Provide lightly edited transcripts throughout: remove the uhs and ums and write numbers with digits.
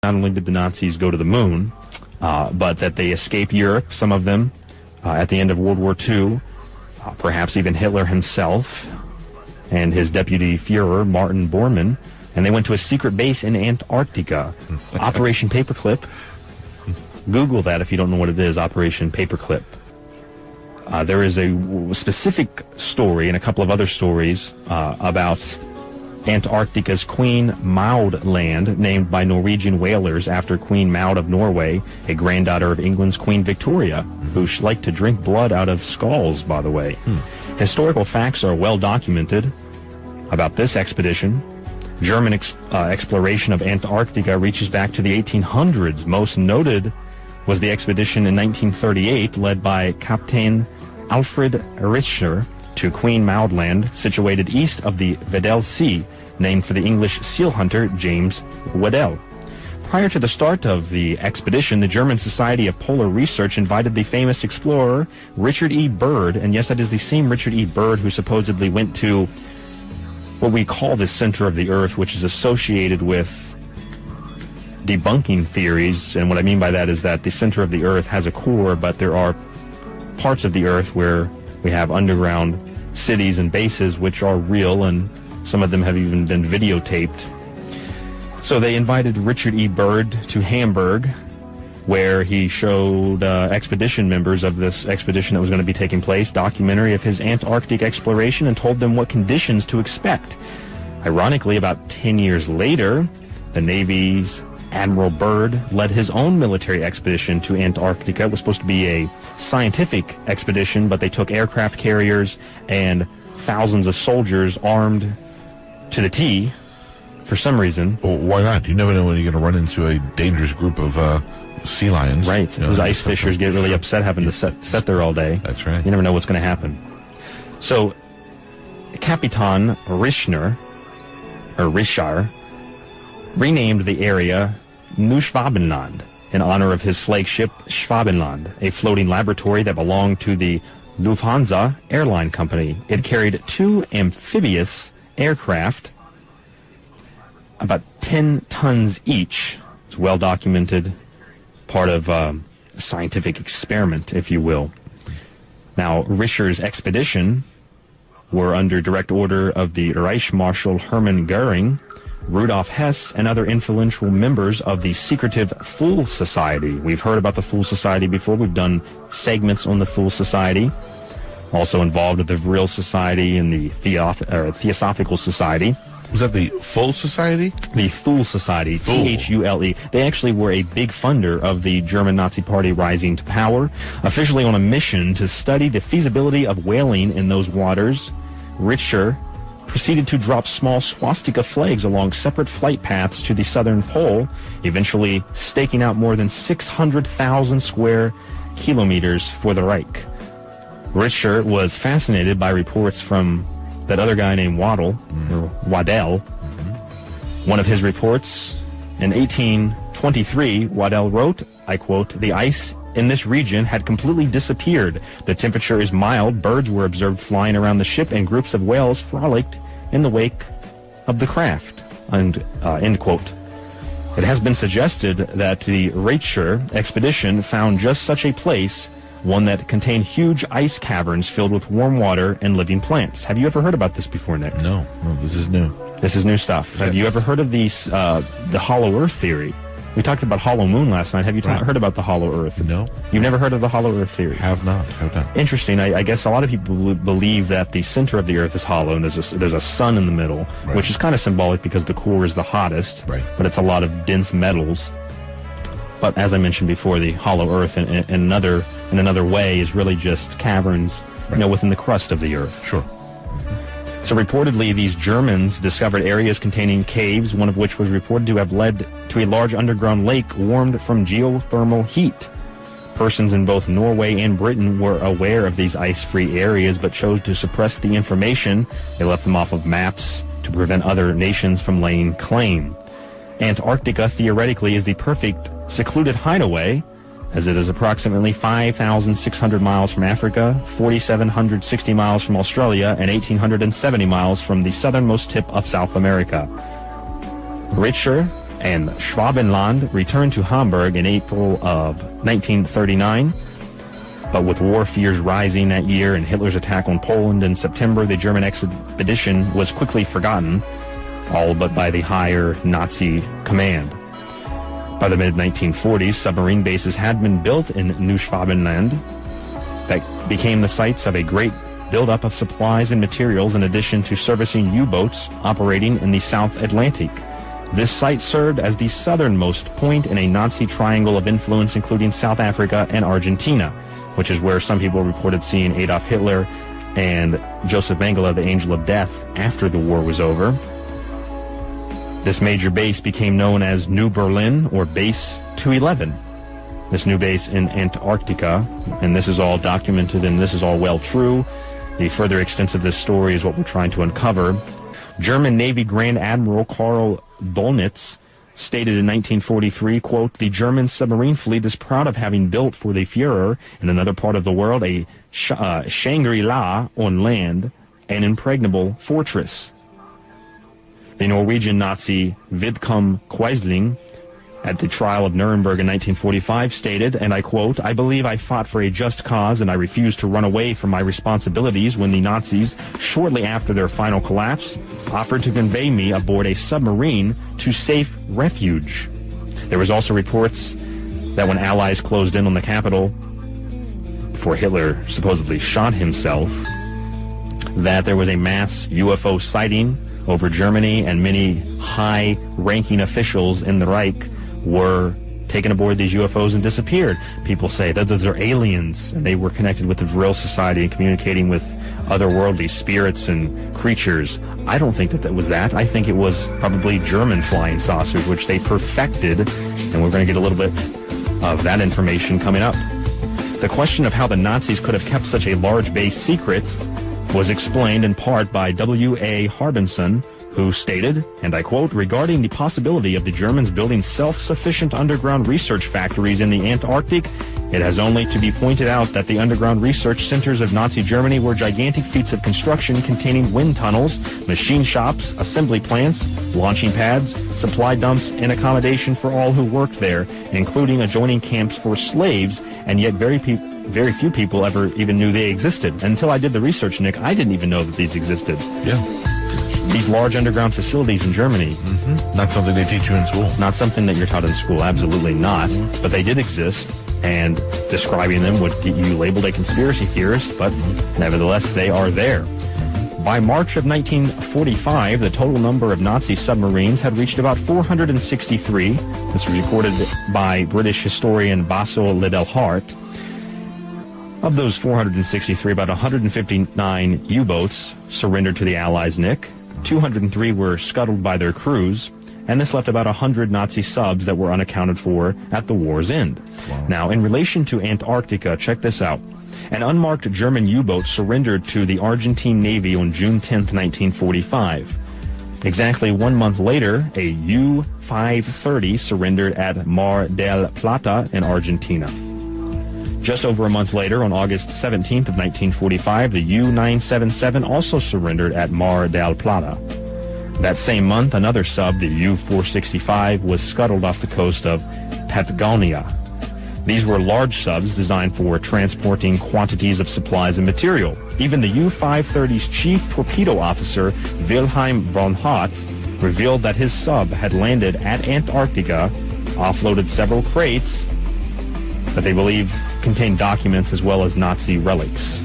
not only did the Nazis go to the moon, but that they escaped Europe, some of them, at the end of World War II, perhaps even Hitler himself and his deputy Führer, Martin Bormann, and they went to a secret base in Antarctica, Operation Paperclip. Google that if you don't know what it is, Operation Paperclip. There is a specific story and a couple of other stories about Antarctica's Queen Maud Land, named by Norwegian whalers after Queen Maud of Norway, a granddaughter of England's Queen Victoria, who liked to drink blood out of skulls, by the way. Historical facts are well documented about this expedition. German exploration of Antarctica reaches back to the 1800s. Most noted was the expedition in 1938 led by Captain Alfred Richter to Queen Maud Land, situated east of the Weddell Sea, named for the English seal hunter James Weddell. Prior to the start of the expedition, the German Society of Polar Research invited the famous explorer Richard E. Byrd, and yes, that is the same Richard E. Byrd who supposedly went to what we call the center of the Earth, which is associated with debunking theories. And what I mean by that is that the center of the Earth has a core, but there are parts of the Earth where we have underground cities and bases which are real, and some of them have even been videotaped. So they invited Richard E. Byrd to Hamburg, where he showed expedition members of this expedition that was going to be taking place documentary of his Antarctic exploration and told them what conditions to expect. Ironically, about 10 years later, the Navy's Admiral Byrd led his own military expedition to Antarctica. It was supposed to be a scientific expedition, but they took aircraft carriers and thousands of soldiers armed to the T for some reason. Well, why not? You never know when you're going to run into a dangerous group of sea lions. Right. Those ice fishers get really upset having to sit there all day. That's right. You never know what's going to happen. So, Capitan Richter renamed the area New Schwabenland in honor of his flagship Schwabenland, a floating laboratory that belonged to the Lufthansa airline company. It carried 2 amphibious aircraft, about 10 tons each. It's well documented, part of a scientific experiment, if you will. Now, Richter's expedition were under direct order of the Reich Marshal Hermann Goering, Rudolf Hess, and other influential members of the secretive Fool Society. We've heard about the Fool Society before. We've done segments on the Fool Society. Also involved with the Vril Society and the Theosophical Society. Was that the Fool Society? The Fool Society, Thule. They actually were a big funder of the German Nazi Party rising to power. Officially on a mission to study the feasibility of whaling in those waters, Richter proceeded to drop small swastika flags along separate flight paths to the southern pole, eventually staking out more than 600,000 square kilometers for the Reich. Richter was fascinated by reports from that other guy named Waddell. One of his reports in 1823, Waddell wrote, I quote, "The ice in this region had completely disappeared. The temperature is mild. Birds were observed flying around the ship, and groups of whales frolicked in the wake of the craft." And end quote. It has been suggested that the Richter expedition found just such a place, one that contained huge ice caverns filled with warm water and living plants. Have you ever heard about this before, Nick? No, this is new. This is new stuff. Have you ever heard of the hollow Earth theory? We talked about hollow moon last night. Have you heard about the hollow Earth? No. You've never heard of the hollow Earth theory? Have not. Interesting. I guess a lot of people believe that the center of the Earth is hollow, and there's a sun in the middle, which is kind of symbolic because the core is the hottest, but it's a lot of dense metals. But as I mentioned before, the hollow Earth in another way is really just caverns, within the crust of the Earth. Sure. So reportedly, these Germans discovered areas containing caves, one of which was reported to have led to a large underground lake warmed from geothermal heat. Persons in both Norway and Britain were aware of these ice-free areas, but chose to suppress the information. They left them off of maps to prevent other nations from laying claim. Antarctica, theoretically, is the perfect secluded hideaway, as it is approximately 5,600 miles from Africa, 4,760 miles from Australia, and 1,870 miles from the southernmost tip of South America. Richter and Schwabenland returned to Hamburg in April of 1939. But with war fears rising that year and Hitler's attack on Poland in September, the German expedition was quickly forgotten, all but by the higher Nazi command. By the mid-1940s, submarine bases had been built in New Schwabenland that became the sites of a great buildup of supplies and materials in addition to servicing U-boats operating in the South Atlantic. This site served as the southernmost point in a Nazi triangle of influence including South Africa and Argentina, which is where some people reported seeing Adolf Hitler and Joseph Mengele, the Angel of Death, after the war was over. This major base became known as New Berlin, or Base 211. This new base in Antarctica, and this is all documented and this is all well true. The further extent of this story is what we're trying to uncover. German Navy Grand Admiral Karl Dönitz stated in 1943, quote, "The German submarine fleet is proud of having built for the Führer in another part of the world a Shangri-La on land, an impregnable fortress." The Norwegian Nazi Vidkun Quisling, at the trial of Nuremberg in 1945, stated, and I quote, "I believe I fought for a just cause and I refused to run away from my responsibilities when the Nazis, shortly after their final collapse, offered to convey me aboard a submarine to safe refuge." There was also reports that when Allies closed in on the capital, before Hitler supposedly shot himself, that there was a mass UFO sighting over Germany, and many high-ranking officials in the Reich were taken aboard these UFOs and disappeared. People say that those are aliens, and they were connected with the Vril Society and communicating with otherworldly spirits and creatures. I don't think that that was that. I think it was probably German flying saucers, which they perfected, and we're going to get a little bit of that information coming up. The question of how the Nazis could have kept such a large base secret was explained in part by W.A. Harbinson, who stated, and I quote, "Regarding the possibility of the Germans building self-sufficient underground research factories in the Antarctic, it has only to be pointed out that the underground research centers of Nazi Germany were gigantic feats of construction containing wind tunnels, machine shops, assembly plants, launching pads, supply dumps, and accommodation for all who worked there, including adjoining camps for slaves, and yet very few people ever even knew they existed. Until I did the research, Nick, I didn't even know that these existed." Yeah. These large underground facilities in Germany. Mm-hmm. Not something they teach you in school. Not something that you're taught in school, absolutely not. Mm-hmm. But they did exist, and describing them would get you labeled a conspiracy theorist, but nevertheless, they are there. By March of 1945, the total number of Nazi submarines had reached about 463. This was recorded by British historian Basil Liddell Hart. Of those 463, about 159 U-boats surrendered to the Allies, Nick. 203 were scuttled by their crews, and this left about 100 Nazi subs that were unaccounted for at the war's end. Wow. Now, in relation to Antarctica, check this out. An unmarked German U-boat surrendered to the Argentine Navy on June 10, 1945. Exactly 1 month later, a U-530 surrendered at Mar del Plata in Argentina. Just over a month later, on August 17th of 1945, the U-977 also surrendered at Mar del Plata. That same month, another sub, the U-465, was scuttled off the coast of Patagonia. These were large subs designed for transporting quantities of supplies and material. Even the U-530's chief torpedo officer, Wilhelm von Hatt, revealed that his sub had landed at Antarctica, offloaded several crates that they believe contained documents as well as Nazi relics.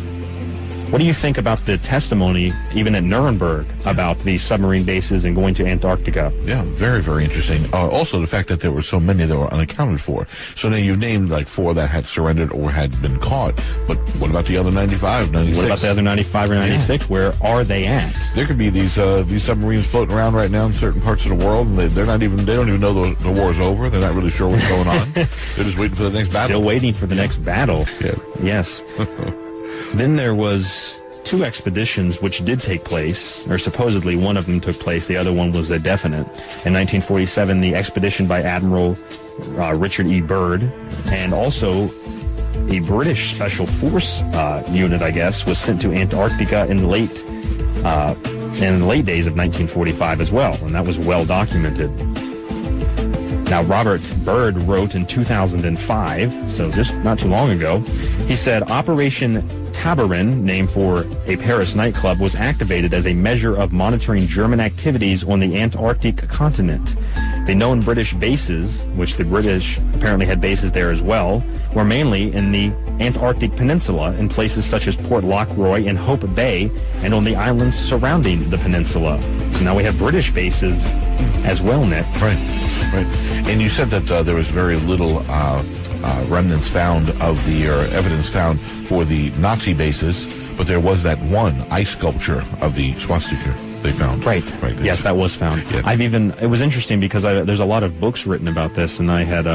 What do you think about the testimony, even at Nuremberg, about these submarine bases and going to Antarctica? Yeah, very, very interesting. Also, the fact that there were so many that were unaccounted for. So now you've named like 4 that had surrendered or had been caught. But what about the other 95, 96? What about the other 95 or 96? Yeah. Where are they at? There could be these submarines floating around right now in certain parts of the world, and they don't even know the war's over. They're not really sure what's going on. They're just waiting for the next battle. Still waiting for the next battle. Yes. Then there was 2 expeditions which did take place, or supposedly one of them took place. The other one was a definite. In 1947, the expedition by Admiral Richard E. Byrd, and also a British Special Force unit, I guess, was sent to Antarctica in the late days of 1945 as well, and that was well documented. Now, Robert Byrd wrote in 2005, so just not too long ago, he said, Operation Tabarin, named for a Paris nightclub, was activated as a measure of monitoring German activities on the Antarctic continent. The known British bases, which the British apparently had bases there as well, were mainly in the Antarctic Peninsula in places such as Port Lockroy and Hope Bay and on the islands surrounding the peninsula. So now we have British bases as well, Nick. Right. And you said that there was very little remnants found of the, or evidence found for the Nazi bases, but there was that one ice sculpture of the swastika they found. Right. Yes, that was found. Yeah. It was interesting because there's a lot of books written about this, and I had,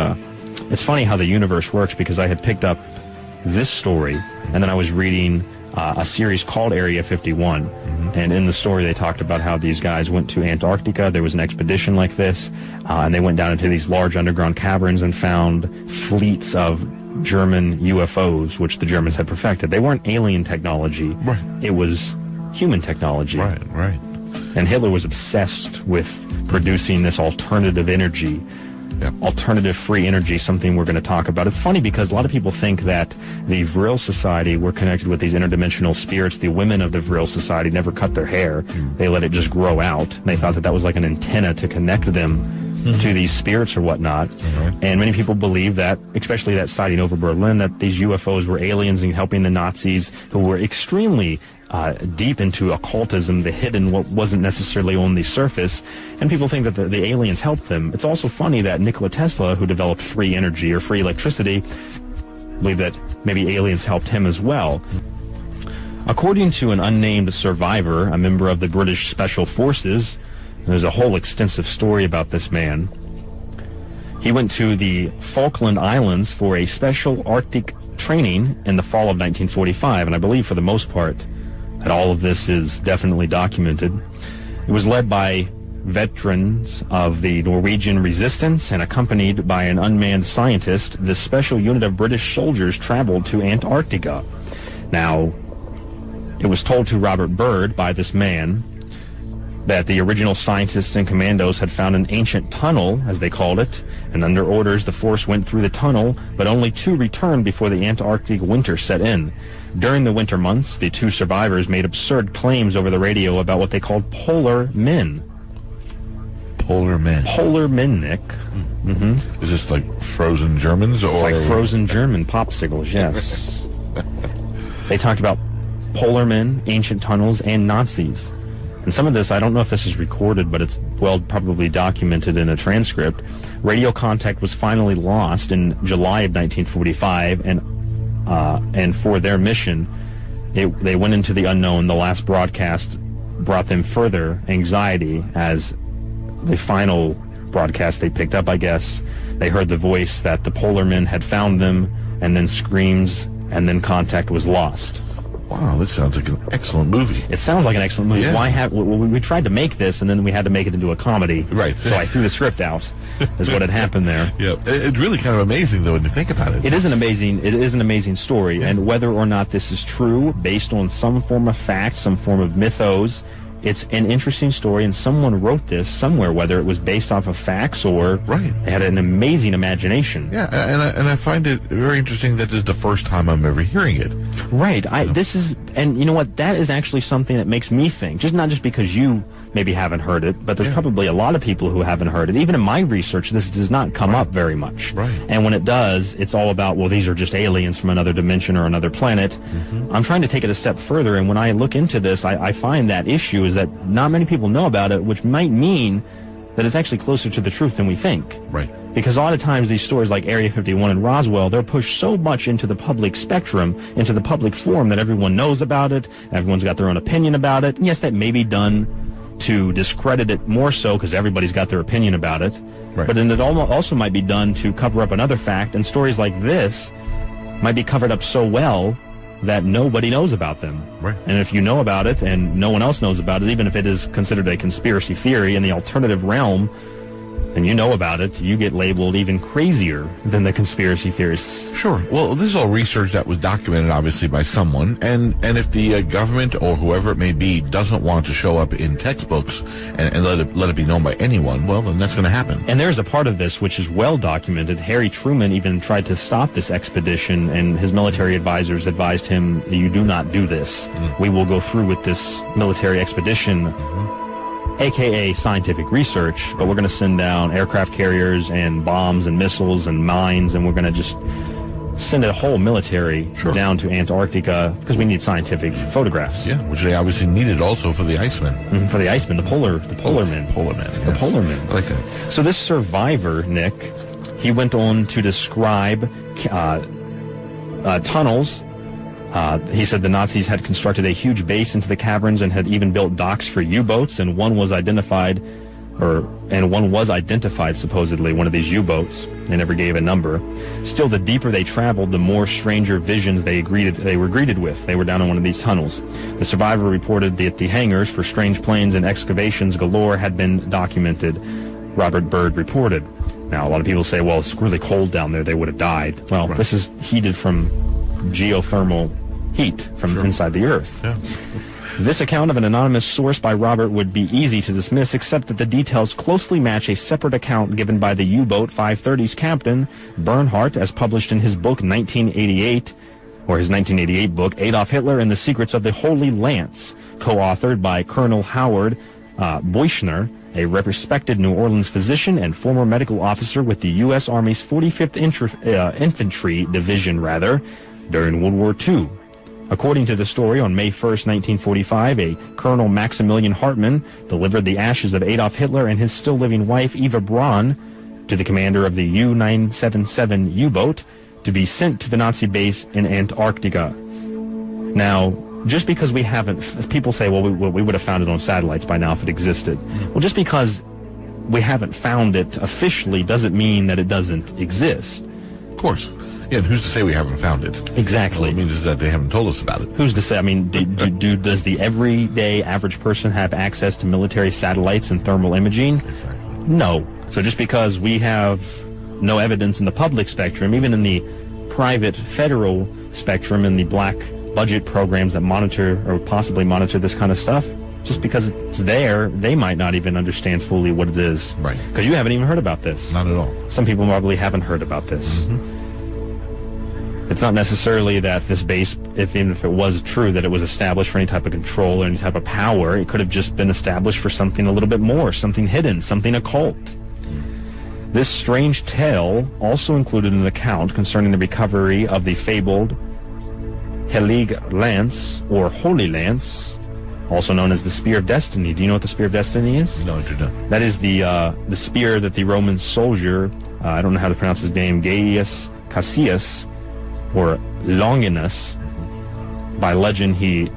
it's funny how the universe works, because I had picked up this story, and then I was reading a series called Area 51, and in the story they talked about how these guys went to Antarctica. There was an expedition like this, and they went down into these large underground caverns and found fleets of German UFOs, which the Germans had perfected. They weren't alien technology. Right. It was human technology. Right. And Hitler was obsessed with producing this alternative energy, alternative free energy, something we're going to talk about. It's funny because a lot of people think that the Vril Society were connected with these interdimensional spirits. The women of the Vril Society never cut their hair. They let it just grow out. They thought that was like an antenna to connect them to these spirits or whatnot. And many people believe that, especially that sighting over Berlin, that these UFOs were aliens and helping the Nazis, who were extremely deep into occultism, the hidden, what wasn't necessarily on the surface, and people think that the aliens helped them. It's also funny that Nikola Tesla, who developed free energy or free electricity, believe that maybe aliens helped him as well. According to an unnamed survivor, a member of the British Special Forces, there's a whole extensive story about this man. He went to the Falkland Islands for a special Arctic training in the fall of 1945, and I believe for the most part that all of this is definitely documented. It was led by veterans of the Norwegian resistance and accompanied by an unmanned scientist. This special unit of British soldiers traveled to Antarctica. Now, it was told to Robert Byrd by this man that the original scientists and commandos had found an ancient tunnel, as they called it, and under orders the force went through the tunnel, but only 2 returned before the Antarctic winter set in. During the winter months, the 2 survivors made absurd claims over the radio about what they called polar men. Polar men. Polar men, Nick. Is this like frozen Germans? Or It's like frozen German popsicles, yes. They talked about polar men, ancient tunnels, and Nazis. And some of this, I don't know if this is recorded, but it's well probably documented in a transcript. Radio contact was finally lost in July of 1945, and for their mission, they went into the unknown. The last broadcast brought them further anxiety, as the final broadcast they picked up, I guess, they heard the voice that the polar men had found them, and then screams, and then contact was lost. Wow, this sounds like an excellent movie. It sounds like an excellent movie. Yeah. Why have we tried to make this, and then we had to make it into a comedy. Right. So I threw the script out. Is what had happened there. Yeah, it's really kind of amazing though when you think about it. It is an amazing story, and whether or not this is true, based on some form of fact, some form of mythos, it's an interesting story, and someone wrote this somewhere, whether it was based off of facts or Right. they had an amazing imagination. Yeah, and I find it very interesting that this is the first time I'm ever hearing it. Right. This is, and you know what? That is actually something that makes me think. Not just because you maybe haven't heard it, but there's probably a lot of people who haven't heard it. Even in my research, this does not come up very much. Right. And when it does, it's all about, well, these are just aliens from another dimension or another planet. I'm trying to take it a step further, and when I look into this, I find that issue is that not many people know about it, which might mean that it's actually closer to the truth than we think. Right. Because a lot of times these stories like Area 51 and Roswell, they're pushed so much into the public spectrum, into the public forum, that everyone knows about it, everyone's got their own opinion about it. And yes, that may be done to discredit it more so because everybody's got their opinion about it. Right. But then it also might be done to cover up another fact, and stories like this might be covered up so well that nobody knows about them. Right. And if you know about it and no one else knows about it, even if it is considered a conspiracy theory in the alternative realm, and you know about it, you get labeled even crazier than the conspiracy theorists. Sure. Well, this is all research that was documented, obviously, by someone. And if the government or whoever it may be doesn't want to show up in textbooks and let it be known by anyone, well, then that's going to happen. And there's a part of this which is well documented. Harry Truman even tried to stop this expedition, and his military advisors advised him, you do not do this. We will go through with this military expedition, aka scientific research, but we're going to send down aircraft carriers and bombs and missiles and mines, and we're going to just send a whole military down to Antarctica because we need scientific photographs. Yeah, which they obviously needed also for the Icemen. For the Icemen, the polar men. Polar men, yes. The polar men. I like that. So this survivor, Nick, he went on to describe tunnels. He said the Nazis had constructed a huge base into the caverns and had even built docks for U-boats, and one was identified supposedly, one of these U-boats. They never gave a number. Still, the deeper they traveled, the more stranger visions they were greeted with. They were down in one of these tunnels. The survivor reported that the hangars for strange planes and excavations galore had been documented. Robert Byrd reported. Now, a lot of people say, well, it's really cold down there, they would have died. Well, This is heated from geothermal heat from inside the Earth. Yeah. This account of an anonymous source by Robert would be easy to dismiss, except that the details closely match a separate account given by the U-boat 530's captain, Bernhardt, as published in his book 1988, or his 1988 book, Adolf Hitler and the Secrets of the Holy Lance, co-authored by Colonel Howard Boischner, a respected New Orleans physician and former medical officer with the U.S. Army's 45th Infantry Division, during World War II. According to the story, on May 1st, 1945, a Colonel Maximilian Hartmann delivered the ashes of Adolf Hitler and his still-living wife, Eva Braun, to the commander of the U-977 U-boat to be sent to the Nazi base in Antarctica. Now, just because we haven't... People say, well, we would have found it on satellites by now if it existed. Well, just because we haven't found it officially doesn't mean that it doesn't exist. Of course. Yeah, and who's to say we haven't found it? Exactly. All it means is that they haven't told us about it. Who's to say? I mean, does the everyday average person have access to military satellites and thermal imaging? Exactly. No. So just because we have no evidence in the public spectrum, even in the private federal spectrum, in the black budget programs that monitor or possibly monitor this kind of stuff, just because it's there, they might not even understand fully what it is. Right. Because you haven't even heard about this. Not at all. Some people probably haven't heard about this. It's not necessarily that this base, even if it was true, that it was established for any type of control or any type of power. It could have just been established for something a little bit more, something hidden, something occult. This strange tale also included an account concerning the recovery of the fabled Heilige Lance, or Holy Lance, also known as the Spear of Destiny. Do you know what the Spear of Destiny is? No, I do not. That is the spear that the Roman soldier, I don't know how to pronounce his name, Gaius Cassius, or Longinus, by legend, he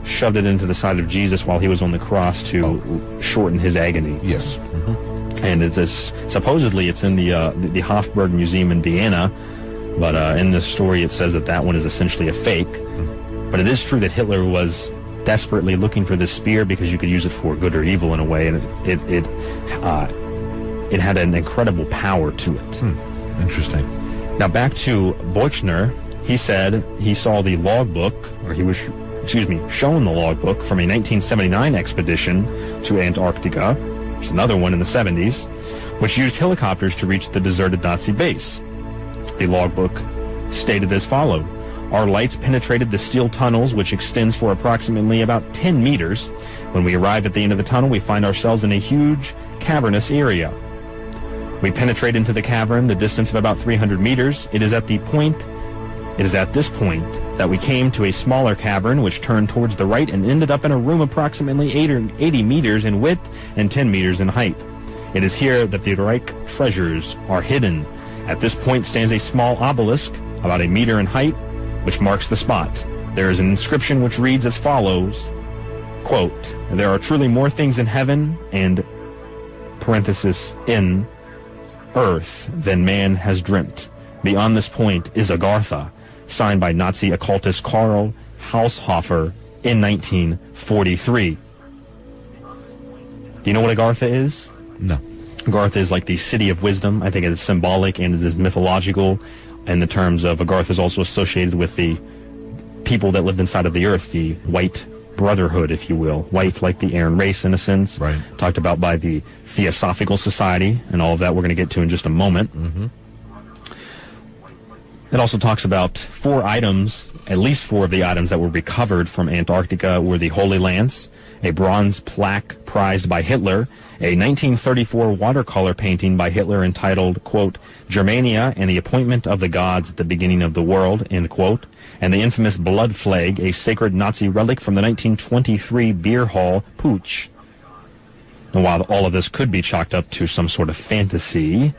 shoved it into the side of Jesus while he was on the cross to shorten his agony. Yes. And supposedly it's in the Hofburg Museum in Vienna, but in this story it says that one is essentially a fake. But it is true that Hitler was desperately looking for this spear because you could use it for good or evil in a way, and it had an incredible power to it. Interesting. Now back to Boischner. He said he saw the logbook, or he was, shown the logbook from a 1979 expedition to Antarctica. There's another one in the 70s, which used helicopters to reach the deserted Nazi base. The logbook stated as follows: our lights penetrated the steel tunnels, which extends for approximately about 10 meters. When we arrive at the end of the tunnel, we find ourselves in a huge cavernous area. We penetrate into the cavern, the distance of about 300 meters. It is at this point that we came to a smaller cavern, which turned towards the right and ended up in a room approximately 80 meters in width and 10 meters in height. It is here that the Reich treasures are hidden. At this point stands a small obelisk, about a meter in height, which marks the spot. There is an inscription which reads as follows, quote, there are truly more things in heaven and, parenthesis, in earth than man has dreamt. Beyond this point is Agartha, signed by Nazi occultist Karl Haushofer in 1943. Do you know what Agartha is? No. Garth is like the city of wisdom. I think it is symbolic and it is mythological in the terms of Garth is also associated with the people that lived inside of the earth, the white brotherhood, if you will. White like the Aryan race, in a sense. Right. Talked about by the Theosophical Society, and all of that we're going to get to in just a moment. Mm-hmm. It also talks about 4 items, at least 4 of the items that were recovered from Antarctica were the Holy Lance, a bronze plaque prized by Hitler, a 1934 watercolor painting by Hitler entitled, quote, Germania and the Appointment of the Gods at the Beginning of the World, end quote, and the infamous blood flag, a sacred Nazi relic from the 1923 beer hall Putsch. And while all of this could be chalked up to some sort of fantasy,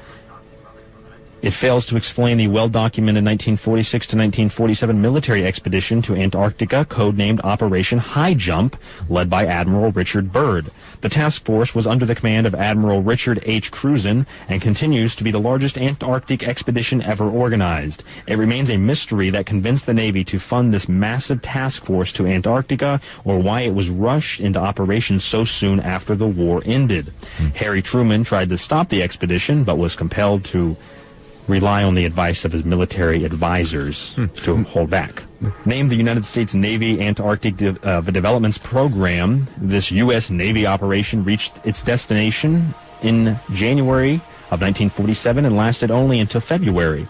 it fails to explain the well-documented 1946 to 1947 military expedition to Antarctica, codenamed Operation High Jump, led by Admiral Richard Byrd. The task force was under the command of Admiral Richard H. Cruzen and continues to be the largest Antarctic expedition ever organized. It remains a mystery that convinced the Navy to fund this massive task force to Antarctica, or why it was rushed into operation so soon after the war ended. Harry Truman tried to stop the expedition, but was compelled to rely on the advice of his military advisors to hold back. Named the United States Navy Antarctic Developments Program, this U.S. Navy operation reached its destination in January of 1947 and lasted only until February.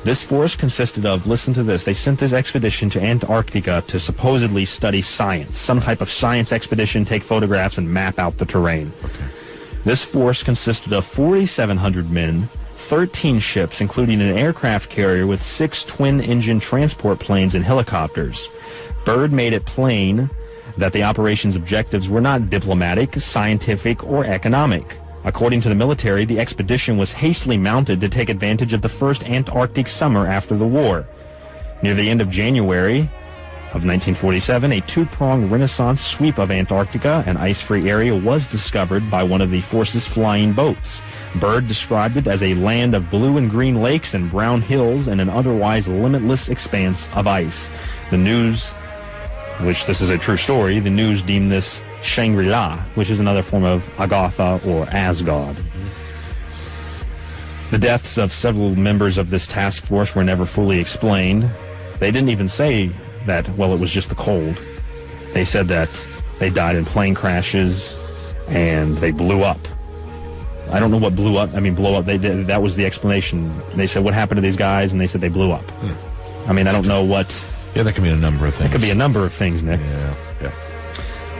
This force consisted of, listen to this, they sent this expedition to Antarctica to supposedly study science, some type of science expedition, take photographs, and map out the terrain. Okay. This force consisted of 4,700 men, 13 ships, including an aircraft carrier with 6 twin-engine transport planes and helicopters. Byrd made it plain that the operation's objectives were not diplomatic, scientific, or economic. According to the military, the expedition was hastily mounted to take advantage of the first Antarctic summer after the war. Near the end of January of 1947, a 2-pronged Renaissance sweep of Antarctica, an ice-free area, was discovered by one of the force's flying boats. Byrd described it as a land of blue and green lakes and brown hills and an otherwise limitless expanse of ice. The news, which this is a true story, the news deemed this Shangri-La, which is another form of Agartha or Asgard. The deaths of several members of this task force were never fully explained. They didn't even say that, well, it was just the cold. They said that they died in plane crashes and they blew up. I don't know what blew up. I mean, blow up. That was the explanation. They said, what happened to these guys? And they said they blew up. I mean, I don't know what. Yeah, that could be a number of things. It could be a number of things, Nick. Yeah.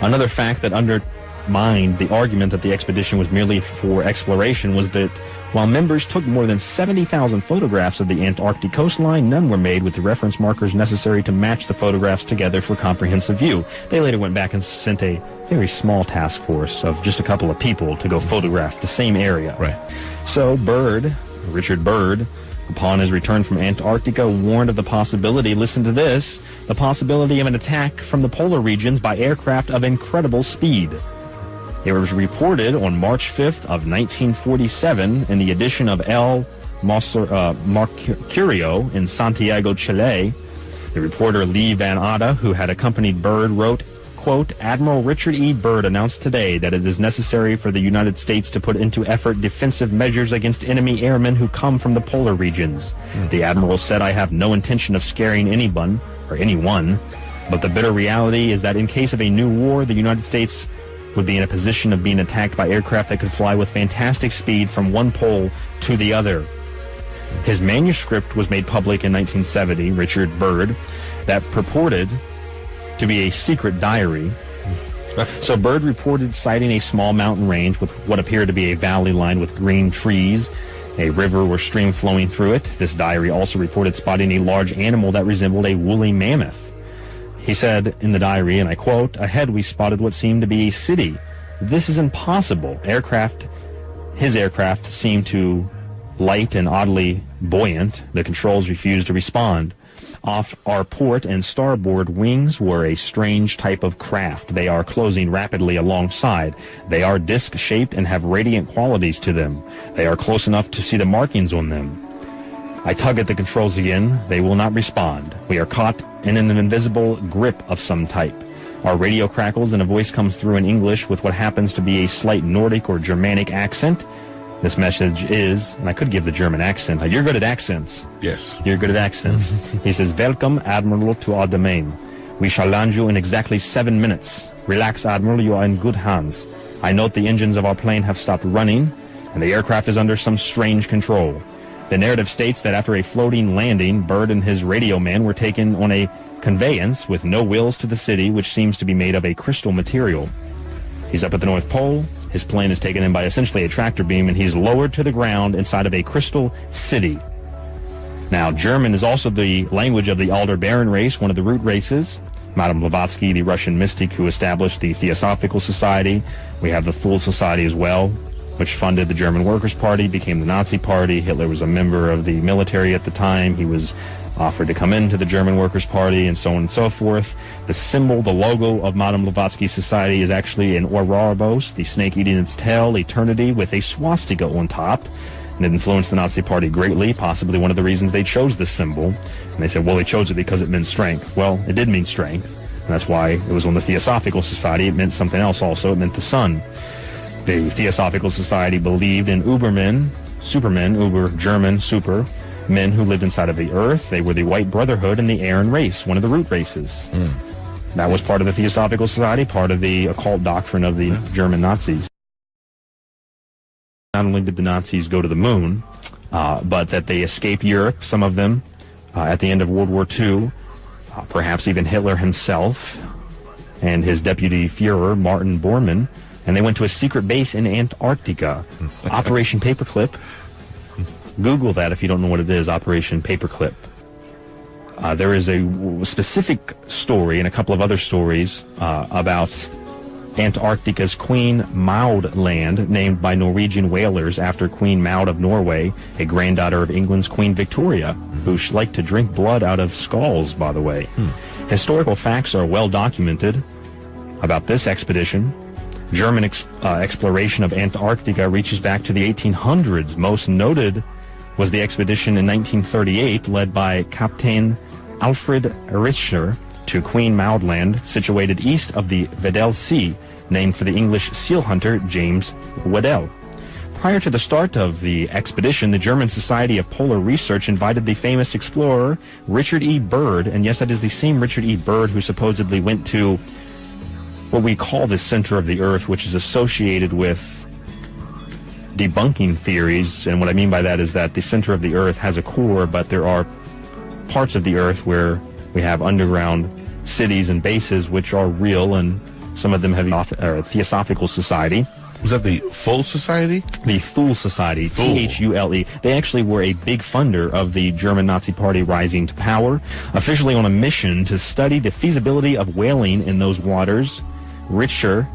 Another fact that undermined the argument that the expedition was merely for exploration was that while members took more than 70,000 photographs of the Antarctic coastline, none were made with the reference markers necessary to match the photographs together for comprehensive view. They later went back and sent a very small task force of just a couple of people to go photograph the same area. Right. So Richard Byrd, upon his return from Antarctica, warned of the possibility, listen to this, the possibility of an attack from the polar regions by aircraft of incredible speed. It was reported on March 5th of 1947 in the edition of El Mercurio in Santiago, Chile. The reporter Lee Van Ada, who had accompanied Byrd, wrote, quote, Admiral Richard E. Byrd announced today that it is necessary for the United States to put into effort defensive measures against enemy airmen who come from the polar regions. The Admiral said, I have no intention of scaring anyone, but the bitter reality is that in case of a new war, the United States would be in a position of being attacked by aircraft that could fly with fantastic speed from one pole to the other. His manuscript was made public in 1970, Richard Byrd, that purported to be a secret diary. So Byrd reported sighting a small mountain range with what appeared to be a valley lined with green trees, a river or stream flowing through it. This diary also reported spotting a large animal that resembled a woolly mammoth. He said in the diary, and I quote, ahead we spotted what seemed to be a city. This is impossible. His aircraft seemed to light and oddly buoyant. The controls refused to respond. Off our port and starboard wings were a strange type of craft. They are closing rapidly alongside. They are disc-shaped and have radiant qualities to them. They are close enough to see the markings on them. I tug at the controls again. They will not respond. We are caught in an invisible grip of some type. Our radio crackles and a voice comes through in English with what happens to be a slight Nordic or Germanic accent. This message is, and I could give the German accent. You're good at accents. Yes. You're good at accents. He says, "Welcome, Admiral, to our domain. We shall land you in exactly 7 minutes. Relax, Admiral, you are in good hands. I note the engines of our plane have stopped running, and the aircraft is under some strange control. The narrative states that after a floating landing, Byrd and his radio man were taken on a conveyance with no wheels to the city, which seems to be made of a crystal material. He's up at the North Pole. His plane is taken in by essentially a tractor beam, and he's lowered to the ground inside of a crystal city." Now, German is also the language of the Aldebaran race, one of the root races. Madame Blavatsky, the Russian mystic who established the Theosophical Society. We have the Thule Society as well, which funded the German Workers' Party, became the Nazi Party. Hitler was a member of the military at the time. He was offered to come into the German Workers' Party, and so on and so forth. The symbol, the logo of Madame Blavatsky's society is actually an Ouroboros, the snake eating its tail, eternity, with a swastika on top. And it influenced the Nazi Party greatly, possibly one of the reasons they chose this symbol. And they said, well, they chose it because it meant strength. Well, it did mean strength, and that's why it was on the Theosophical Society. It meant something else also. It meant the sun. The Theosophical Society believed in Ubermen, Supermen, Uber, German, super, men who lived inside of the earth. They were the White Brotherhood and the Aryan race, one of the root races. That was part of the Theosophical Society, part of the occult doctrine of the German Nazis. Not only did the Nazis go to the moon, but that they escaped Europe, some of them, at the end of World War II, perhaps even Hitler himself and his deputy Führer, Martin Bormann, and they went to a secret base in Antarctica, Operation Paperclip. Google that if you don't know what it is, Operation Paperclip. There is a specific story and a couple of other stories about Antarctica's Queen Maud Land, named by Norwegian whalers after Queen Maud of Norway, a granddaughter of England's Queen Victoria, who liked to drink blood out of skulls, by the way. Historical facts are well documented about this expedition. German exploration of Antarctica reaches back to the 1800s. Most noted was the expedition in 1938 led by Captain Alfred Richter to Queen Maud Land, situated east of the Weddell Sea, named for the English seal hunter James Weddell. Prior to the start of the expedition, the German Society of Polar Research invited the famous explorer Richard E. Byrd, and yes, that is the same Richard E. Byrd who supposedly went to what we call the center of the Earth, which is associated with debunking theories. And what I mean by that is that the center of the Earth has a core, but there are parts of the Earth where we have underground cities and bases which are real, and some of them have a Theosophical Society. Was that the Thule Society? The Thule Society, Thule. They actually were a big funder of the German Nazi Party rising to power. Officially on a mission to study the feasibility of whaling in those waters, Richter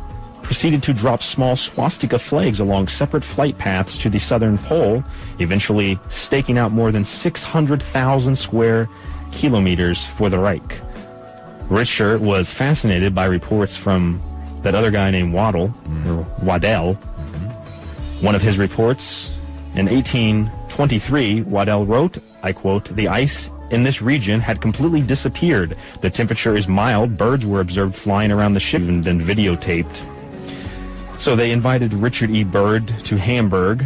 proceeded to drop small swastika flags along separate flight paths to the southern pole, eventually staking out more than 600,000 square kilometers for the Reich. Richter was fascinated by reports from that other guy named Waddell. One of his reports in 1823, Waddell wrote, I quote, "The ice in this region had completely disappeared. The temperature is mild. Birds were observed flying around the ship and been videotaped." So they invited Richard E. Byrd to Hamburg,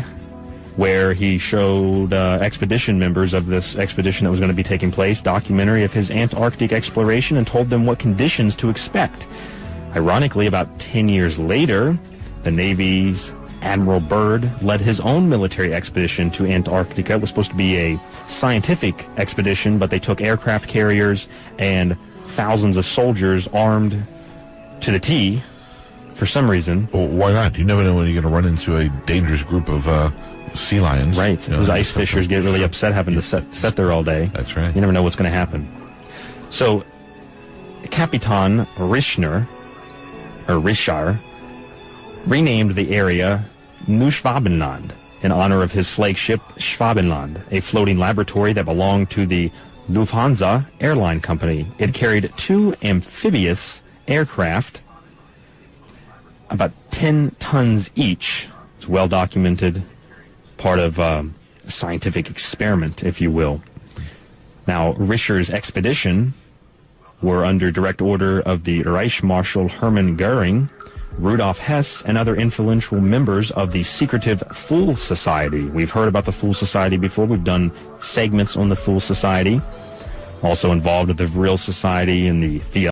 where he showed expedition members of this expedition that was going to be taking place, documentary of his Antarctic exploration, and told them what conditions to expect. Ironically, about 10 years later, the Navy's Admiral Byrd led his own military expedition to Antarctica. It was supposed to be a scientific expedition, but they took aircraft carriers and thousands of soldiers armed to the T for some reason. Well, why not? You never know when you're going to run into a dangerous group of sea lions. Right. Those ice fishers get really upset having to sit there all day. That's right. You never know what's going to happen. So, Capitan Richter renamed the area Neuschwabenland in honor of his flagship Schwabenland, a floating laboratory that belonged to the Lufthansa airline company. It carried 2 amphibious aircraft, about 10 tons each. It's well documented, part of a scientific experiment, if you will. Now, Richter's expedition were under direct order of the Reich Marshal Hermann Goering, Rudolf Hess, and other influential members of the secretive Fool Society. We've heard about the Fool Society before. We've done segments on the Fool Society. Also involved with the Vril Society and the